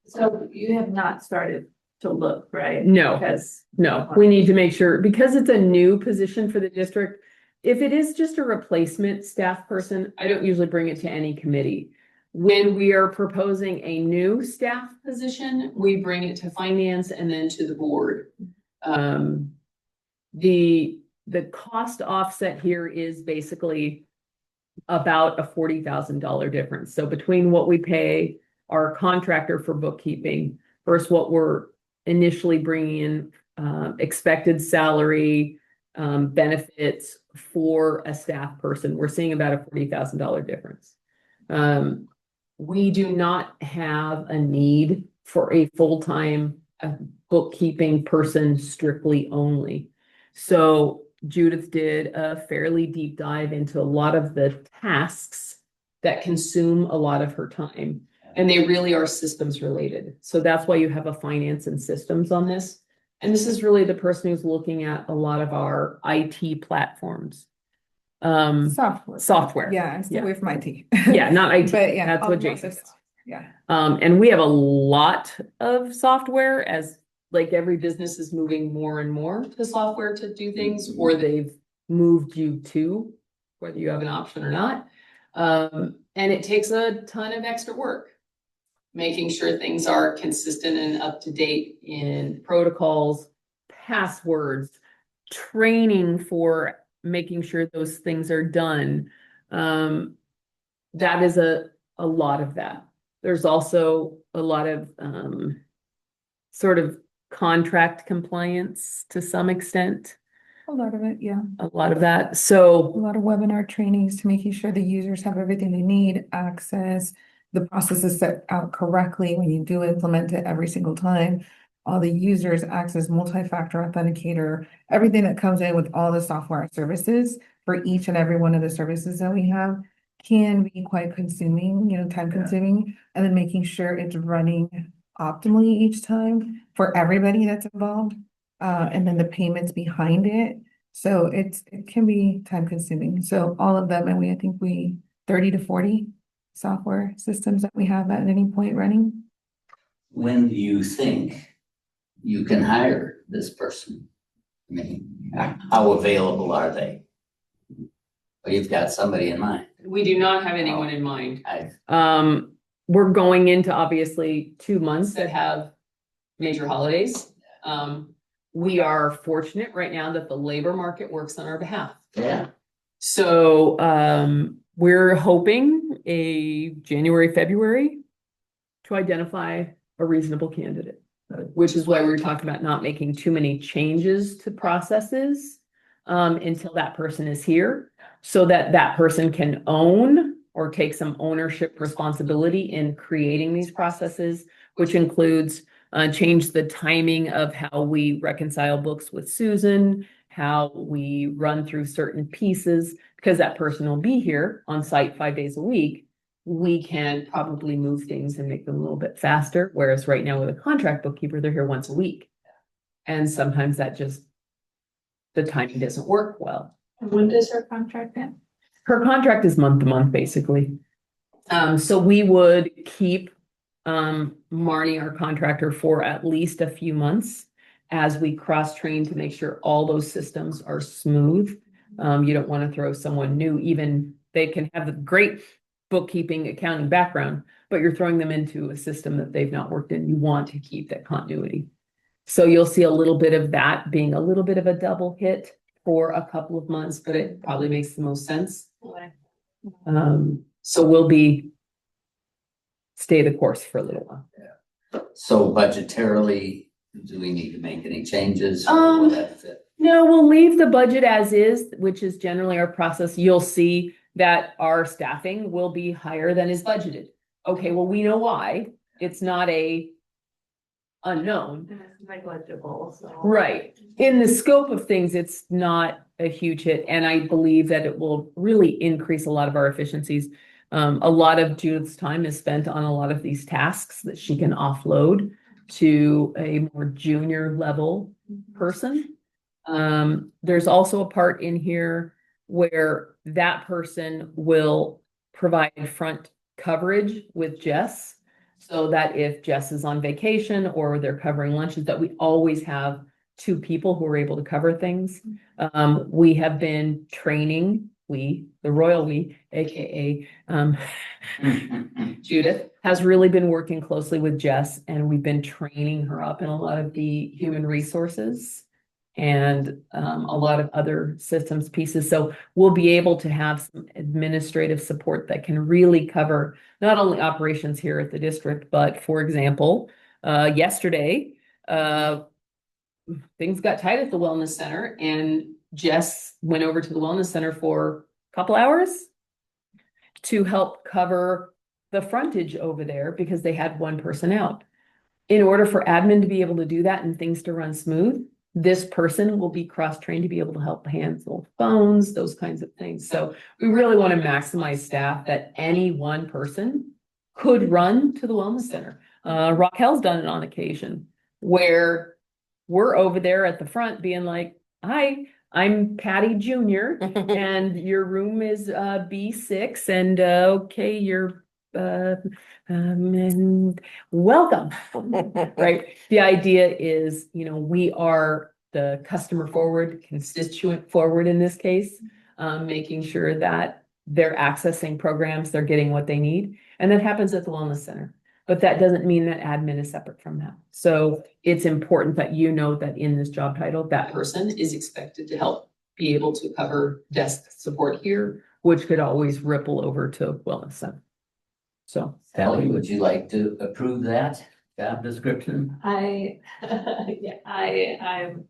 [SPEAKER 5] so you have not started to look, right?
[SPEAKER 1] No.
[SPEAKER 5] Because.
[SPEAKER 1] No, we need to make sure, because it's a new position for the district. If it is just a replacement staff person, I don't usually bring it to any committee. When we are proposing a new staff position, we bring it to finance and then to the board. The cost offset here is basically about a $40,000 difference. So between what we pay our contractor for bookkeeping versus what we're initially bringing in, expected salary, benefits for a staff person, we're seeing about a $40,000 difference. We do not have a need for a full-time bookkeeping person strictly only. So Judith did a fairly deep dive into a lot of the tasks that consume a lot of her time. And they really are systems related. So that's why you have a finance and systems on this. And this is really the person who's looking at a lot of our IT platforms. Software.
[SPEAKER 2] Yeah, I stay
[SPEAKER 1] Yeah.
[SPEAKER 2] away from IT.
[SPEAKER 1] Yeah, not IT.
[SPEAKER 2] But yeah.
[SPEAKER 1] That's
[SPEAKER 2] all
[SPEAKER 1] what
[SPEAKER 2] the
[SPEAKER 1] Jason
[SPEAKER 2] process.
[SPEAKER 1] does.
[SPEAKER 2] Yeah.
[SPEAKER 1] And we have a lot of software, as like every business is moving more and more to software to do things, or they've moved you to, whether you have an option or not. And it takes a ton of extra work, making sure things are consistent and up to date in protocols, passwords, training for making sure those things are done. That is a lot of that. There's also a lot of sort of contract compliance to some extent,
[SPEAKER 2] A lot of it, yeah.
[SPEAKER 1] a lot of that.
[SPEAKER 2] A
[SPEAKER 1] So
[SPEAKER 2] lot of webinar trainings to making sure the users have everything they need, access, the process is set out correctly when you do implement it every single time. All the users access multi-factor authenticator, everything that comes in with all the software services for each and every one of the services that we have can be quite consuming, time consuming, and then making sure it's running optimally each time for everybody that's involved. And then the payments behind it. So it can be time consuming. So all of them, and I think we 30 to 40 software systems that we have at any point running.
[SPEAKER 3] When do you think you can hire this person? I mean, how available are they? Well, you've got somebody in mind.
[SPEAKER 1] we do not have anyone in mind.
[SPEAKER 3] I,
[SPEAKER 1] We're going into obviously 2 months that have major holidays. We are fortunate right now that the labor market works on our behalf.
[SPEAKER 3] yeah,
[SPEAKER 1] So we're hoping a January, February to identify a reasonable candidate, which is why we were talking about not making too many changes to processes until that person is here, so that that person can own or take some ownership responsibility in creating these processes, which includes change the timing of how we reconcile books with Susan, how we run through certain pieces, because that person will be here on site 5 days a week. We can probably move things and make them a little bit faster, whereas right now with a contract bookkeeper, they're here once a week. And sometimes that just, the timing doesn't work well.
[SPEAKER 5] And when does her contract end?
[SPEAKER 1] Her contract is month to month, basically. So we would keep Marnie, our contractor, for at least a few months as we cross-train to make sure all those systems are smooth. You don't want to throw someone new, even they can have a great bookkeeping, accounting background, but you're throwing them into a system that they've not worked in. You want to keep that continuity. So you'll see a little bit of that being a little bit of a double hit for a couple of months, but it probably makes the most sense. So we'll stay the course for a little while.
[SPEAKER 3] so budgetarily, do we need to make any changes? Or will that fit?
[SPEAKER 1] No, we'll leave the budget as is, which is generally our process. You'll see that our staffing will be higher than is budgeted. Okay, well, we know why. It's not a unknown.
[SPEAKER 5] And it's negligible, so.
[SPEAKER 1] Right. In the scope of things, it's not a huge hit, and I believe that it will really increase a lot of our efficiencies. A lot of Judith's time is spent on a lot of these tasks that she can offload to a more junior level person. There's also a part in here where that person will provide front coverage with Jess. So that if Jess is on vacation or they're covering lunches, that we always have two people who are able to cover things. We have been training, the royal we, AKA, Judith, has really been working closely with Jess, and we've been training her up in a lot of the human resources and a lot of other systems pieces. So we'll be able to have some administrative support that can really cover not only operations here at the district, but for example, yesterday, things got tight at the wellness center and Jess went over to the wellness center for a couple hours to help cover the frontage over there because they had one person out. In order for admin to be able to do that and things to run smooth, this person will be cross-trained to be able to help handle phones, those kinds of things. So we really want to maximize staff that any one person could run to the wellness center. Raquel's done it on occasion where we're over there at the front being like, hi, I'm Patty Junior and your room is B6 and okay, you're and welcome. Right. The idea is, we are the customer forward, constituent forward in this case, making sure that they're accessing programs, they're getting what they need. And that happens at the wellness center. But that doesn't mean that admin is separate from that. So it's important that you know that in this job title, that person is expected to help be able to cover desk support here, which could always ripple over to wellness center. So
[SPEAKER 3] Sally, would you like to approve that job description?
[SPEAKER 5] Yeah, I'm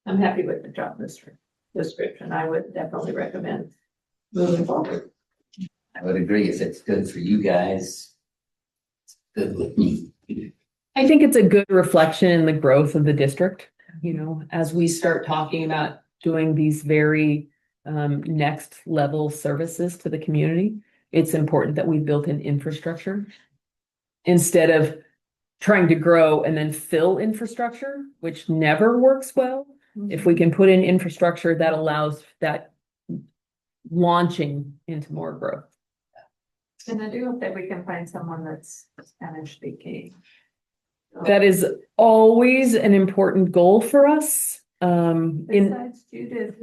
[SPEAKER 5] happy with the job description. I would definitely recommend moving forward.
[SPEAKER 3] I would agree. If it's good for you guys, it's good with me.
[SPEAKER 1] I think it's a good reflection in the growth of the district, as we start talking about doing these very next level services to the community. It's important that we built in infrastructure instead of trying to grow and then fill infrastructure, which never works well. If we can put in infrastructure that allows that launching into more growth.
[SPEAKER 5] And I do hope that we can find someone that's Spanish speaking.
[SPEAKER 1] That is always an important goal for us.
[SPEAKER 5] Besides Judith,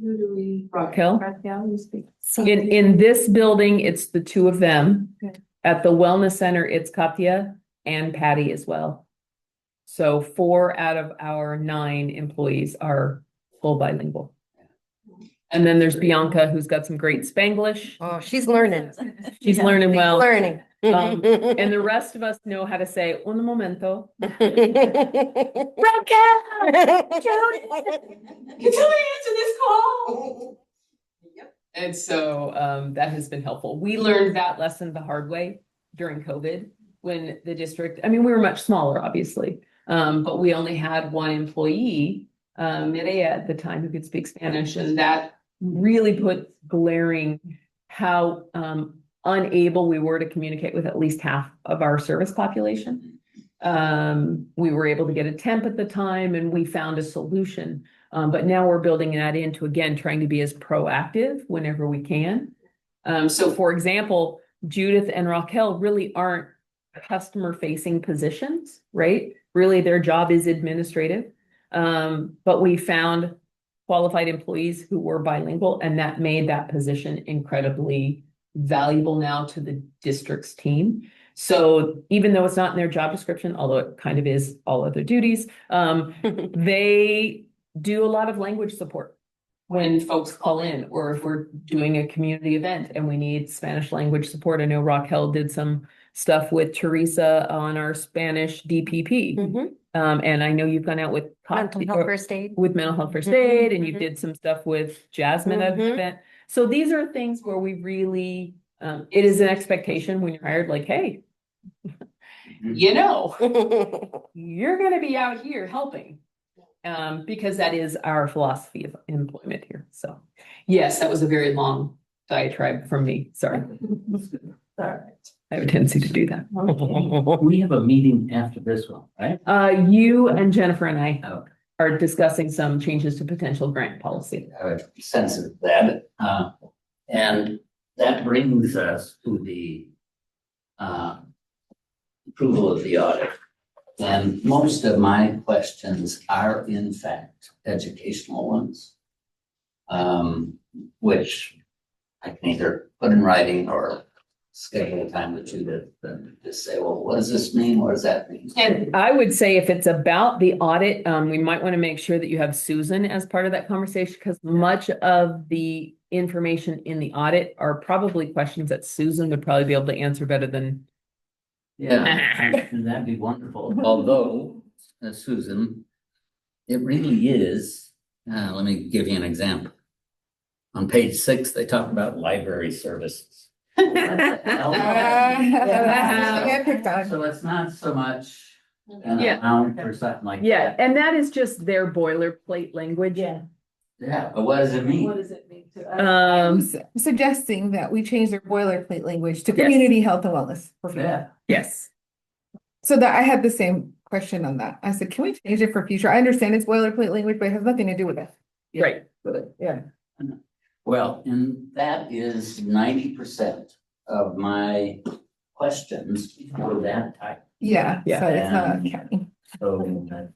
[SPEAKER 5] who do we?
[SPEAKER 1] Raquel.
[SPEAKER 5] Raquel, you speak.
[SPEAKER 1] In this building, it's the two of them.
[SPEAKER 5] Okay.
[SPEAKER 1] At the wellness center, it's Katya and Patty as well. So 4 out of our 9 employees are full bilingual. And then there's Bianca, who's got some great Spanglish.
[SPEAKER 4] Oh, she's learning.
[SPEAKER 1] She's learning well.
[SPEAKER 4] Learning.
[SPEAKER 1] And the rest of us know how to say un momento.
[SPEAKER 4] Raquel!
[SPEAKER 1] Can somebody answer this call? And so that has been helpful. We learned that lesson the hard way during COVID when the district, we were much smaller, obviously, but we only had one employee, Mireya at the time, who could speak Spanish, and that really put glaring how unable we were to communicate with at least half of our service population. We were able to get a temp at the time and we found a solution. But now we're building that into, again, trying to be as proactive whenever we can. So for example, Judith and Raquel really aren't customer facing positions, right? Really their job is administrative. But we found qualified employees who were bilingual, and that made that position incredibly valuable now to the district's team. So even though it's not in their job description, although it kind of is all other duties, they do a lot of language support when folks call in, or if we're doing a community event and we need Spanish language support. I know Raquel did some stuff with Teresa on our Spanish DPP. And I know you've gone out with
[SPEAKER 4] Mental health first aid.
[SPEAKER 1] With mental health first aid, and you did some stuff with Jasmine at an event. So these are things where we really, it is an expectation when you're hired, like, hey, you're gonna be out here helping. Because that is our philosophy of employment here. So yes, that was a very long diatribe from me. Sorry.
[SPEAKER 5] All right.
[SPEAKER 1] I have a tendency to do that.
[SPEAKER 3] We have a meeting after this one, right?
[SPEAKER 1] You and Jennifer and I.
[SPEAKER 3] Oh,
[SPEAKER 1] are discussing some changes to potential grant policy.
[SPEAKER 3] I would be sensitive to that. And that brings us to the approval of the audit. And most of my questions are in fact educational ones, which I can either put in writing or schedule a time with Judith and just say, well, what does this mean? What does that mean?
[SPEAKER 1] And I would say if it's about the audit, we might want to make sure that you have Susan as part of that conversation, because much of the information in the audit are probably questions that Susan would probably be able to answer better than.
[SPEAKER 3] Yeah, and that'd be wonderful. Although, Susan, it really is, let me give you an example. On page 6, they talk about library services.
[SPEAKER 2] Yeah, picked on.
[SPEAKER 3] So it's not so much an
[SPEAKER 1] Yeah.
[SPEAKER 3] amount or something like
[SPEAKER 1] Yeah,
[SPEAKER 3] that.
[SPEAKER 1] and that is just their boilerplate language.
[SPEAKER 5] Yeah.
[SPEAKER 3] Yeah, but what does it
[SPEAKER 5] What
[SPEAKER 3] mean?
[SPEAKER 5] does it mean to us?
[SPEAKER 2] I'm suggesting that we change their boilerplate language to
[SPEAKER 1] Yes.
[SPEAKER 2] community health and wellness. for future.
[SPEAKER 3] Yeah,
[SPEAKER 1] Yes.
[SPEAKER 2] So that I had the same question on that. I said, can we change it for future? I understand it's boilerplate language, but it has nothing to do with that.
[SPEAKER 1] Right.
[SPEAKER 2] Yeah.
[SPEAKER 3] well, and that is 90% of my questions for that type.
[SPEAKER 2] Yeah,
[SPEAKER 1] Yeah.
[SPEAKER 2] so it's not
[SPEAKER 3] And-
[SPEAKER 2] counting.
[SPEAKER 3] So,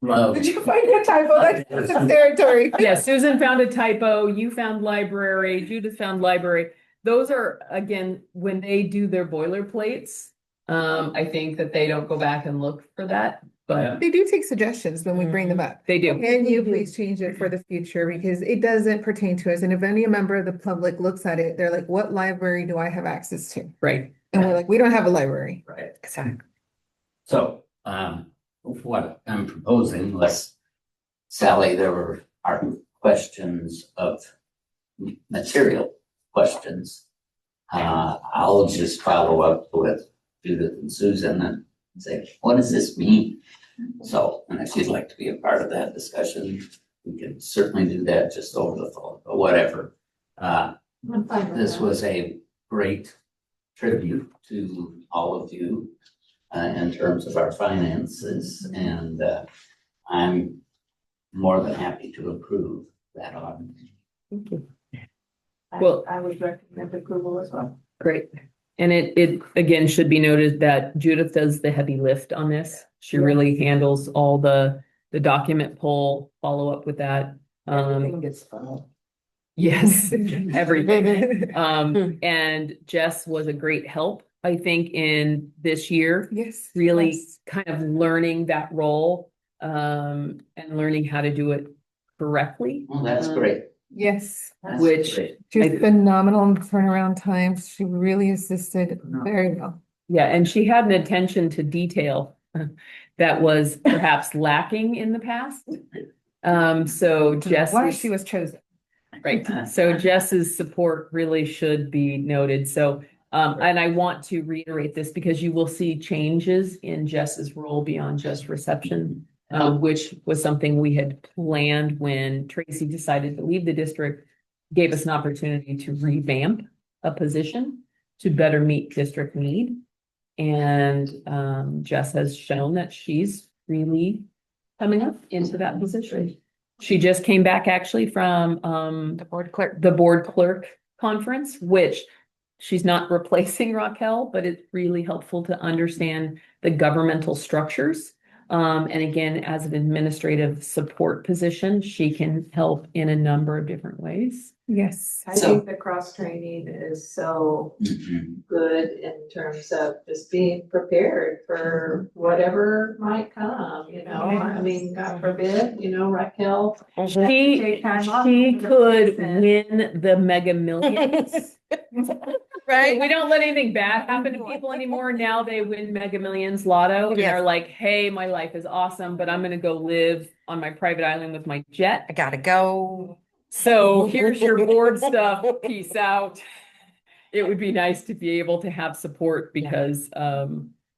[SPEAKER 3] love.
[SPEAKER 2] Did you find a typo? That's some territory.
[SPEAKER 1] Yeah, Susan found a typo, you found library, Judith found library. Those are, again, when they do their boilerplates, I think that they don't go back and look for that, but
[SPEAKER 2] They do take suggestions when we bring them up.
[SPEAKER 1] they do.
[SPEAKER 2] Can you please change it for the future? Because it doesn't pertain to us. And if any member of the public looks at it, they're like, what library do I have access to?
[SPEAKER 1] Right.
[SPEAKER 2] And we're like, we don't have a library.
[SPEAKER 3] Right.
[SPEAKER 2] Exactly.
[SPEAKER 3] So, what I'm proposing was, Sally, are questions of material questions. I'll just follow up with Judith and Susan and say, what does this mean? So, and if you'd like to be a part of that discussion, we can certainly do that just over the phone, or whatever.
[SPEAKER 5] I'm fine with
[SPEAKER 3] This
[SPEAKER 5] that.
[SPEAKER 3] was a great tribute to all of you in terms of our finances, and I'm more than happy to approve that audit.
[SPEAKER 1] Thank you.
[SPEAKER 5] Well, I would recommend approval as well.
[SPEAKER 1] Great. And it again should be noted that Judith does the heavy lift on this. She really handles all the document pull, follow up with that.
[SPEAKER 2] gets funneled.
[SPEAKER 1] Yes, everything. And Jess was a great help, I think, in this year,
[SPEAKER 2] Yes.
[SPEAKER 1] really
[SPEAKER 2] yes.
[SPEAKER 1] kind of learning that role, and learning how to do it correctly.
[SPEAKER 3] Well, that's great.
[SPEAKER 2] Yes.
[SPEAKER 3] That's
[SPEAKER 1] Which-
[SPEAKER 3] great.
[SPEAKER 2] She was
[SPEAKER 1] I-
[SPEAKER 2] phenomenal in turnaround times. She really assisted
[SPEAKER 3] No.
[SPEAKER 2] very well.
[SPEAKER 1] Yeah, and she had an attention to detail that was perhaps lacking in the past. So Jess.
[SPEAKER 2] Why she was chosen.
[SPEAKER 1] Right, so Jess's support really should be noted, so, and I want to reiterate this because you will see changes in Jess's role beyond just reception. Which was something we had planned when Tracy decided to leave the district, gave us an opportunity to revamp a position to better meet district need. And Jess has shown that she's really coming up into that position. She just came back actually from
[SPEAKER 4] The board clerk.
[SPEAKER 1] the board clerk conference, which she's not replacing Raquel, but it's really helpful to understand the governmental structures. And again, as an administrative support position, she can help in a number of different ways.
[SPEAKER 2] Yes.
[SPEAKER 5] I
[SPEAKER 3] So-
[SPEAKER 5] think the cross training is so
[SPEAKER 3] Mhm.
[SPEAKER 5] good in terms of just being prepared for whatever might come, you know, I mean, God forbid, you know, Raquel.
[SPEAKER 1] She,
[SPEAKER 5] Take time off.
[SPEAKER 1] she could win the Mega Millions.
[SPEAKER 4] Right?
[SPEAKER 1] We don't let anything bad happen to people anymore. Now they win Mega Millions Lotto and
[SPEAKER 4] Yes.
[SPEAKER 1] are like, hey, my life is awesome, but I'm gonna go live on my private island with my jet.
[SPEAKER 4] I gotta go.
[SPEAKER 1] So here's your board stuff. Peace out. It would be nice to be able to have support because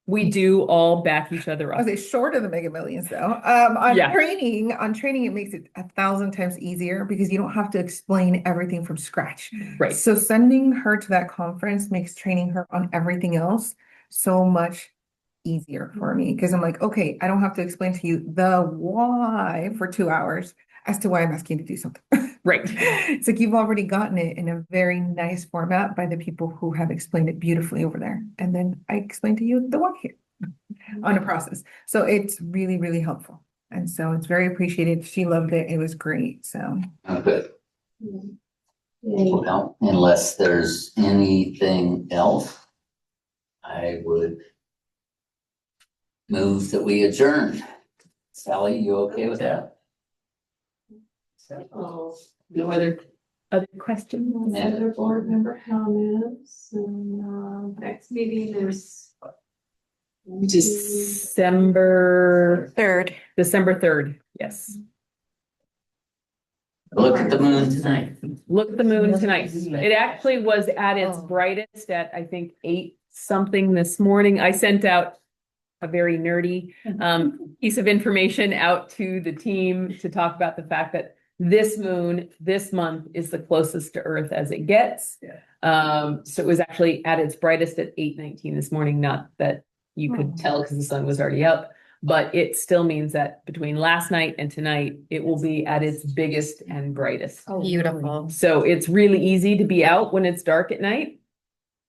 [SPEAKER 1] we do all back each other
[SPEAKER 2] I
[SPEAKER 1] up.
[SPEAKER 2] was short of the Mega Millions though.
[SPEAKER 1] Yeah.
[SPEAKER 2] On training, it makes it 1,000 times easier because you don't have to explain everything from scratch.
[SPEAKER 1] Right.
[SPEAKER 2] So sending her to that conference makes training her on everything else so much easier for me because I'm like, okay, I don't have to explain to you the why for 2 hours as to why I'm asking you to do something.
[SPEAKER 1] Right.
[SPEAKER 2] It's like you've already gotten it in a very nice format by the people who have explained it beautifully over there. And then I explain to you the why here on a process. So it's really, really helpful. And so it's very appreciated. She loved it. It was great. So
[SPEAKER 3] Good. Well, unless there's anything else, I would move that we adjourn. Sally, you okay with that?
[SPEAKER 5] Oh,
[SPEAKER 1] No other questions?
[SPEAKER 5] other board member comments, and, next meeting is.
[SPEAKER 1] December
[SPEAKER 4] 3rd.
[SPEAKER 1] yes.
[SPEAKER 3] Look at the moon tonight.
[SPEAKER 1] Look at the moon tonight. It actually was at its brightest at, I think, 8 something this morning. I sent out a very nerdy piece of information out to the team to talk about the fact that this moon, this month is the closest to Earth as it gets. So it was actually at its brightest at 8:19 this morning, not that you could tell because the sun was already up. But it still means that between last night and tonight, it will be at its biggest and brightest.
[SPEAKER 4] Beautiful.
[SPEAKER 1] So it's really easy to be out when it's dark at night,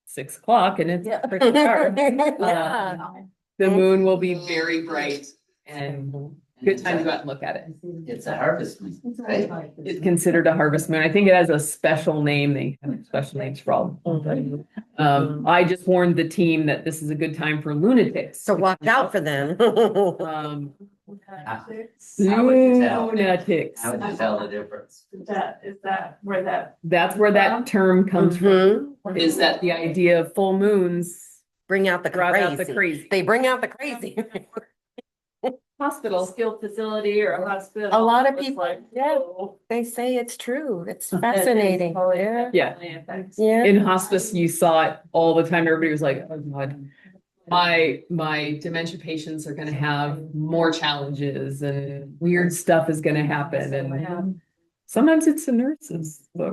[SPEAKER 1] 6 o'clock, and it's pretty dark. The moon will be very bright and good time to go out and look at it.
[SPEAKER 3] It's a harvest moon, right?
[SPEAKER 1] It's considered a harvest moon. I think it has a special name. They have special names for all. I just warned the team that this is a good time for lunatics.
[SPEAKER 4] So watch out for them.
[SPEAKER 3] How would you tell?
[SPEAKER 1] Lunatics.
[SPEAKER 3] How would you tell the difference?
[SPEAKER 5] Is that where that?
[SPEAKER 1] That's where that term comes from,
[SPEAKER 4] Mhm.
[SPEAKER 1] is that the idea of full moons
[SPEAKER 4] Bring out the
[SPEAKER 1] brought out the
[SPEAKER 4] crazy.
[SPEAKER 1] crazy.
[SPEAKER 4] They bring out the crazy.
[SPEAKER 1] Hospital.
[SPEAKER 5] Skilled facility or a hospital.
[SPEAKER 4] A lot of
[SPEAKER 5] It's
[SPEAKER 4] people,
[SPEAKER 5] like,
[SPEAKER 4] yeah.
[SPEAKER 5] oh.
[SPEAKER 4] They say it's true. It's fascinating. Yeah.
[SPEAKER 1] Yeah.
[SPEAKER 4] Yeah.
[SPEAKER 1] In hospice, you saw it all the time. Everybody was like, oh God, my dementia patients are gonna have more challenges and weird stuff is gonna happen. And sometimes it's the nurses. So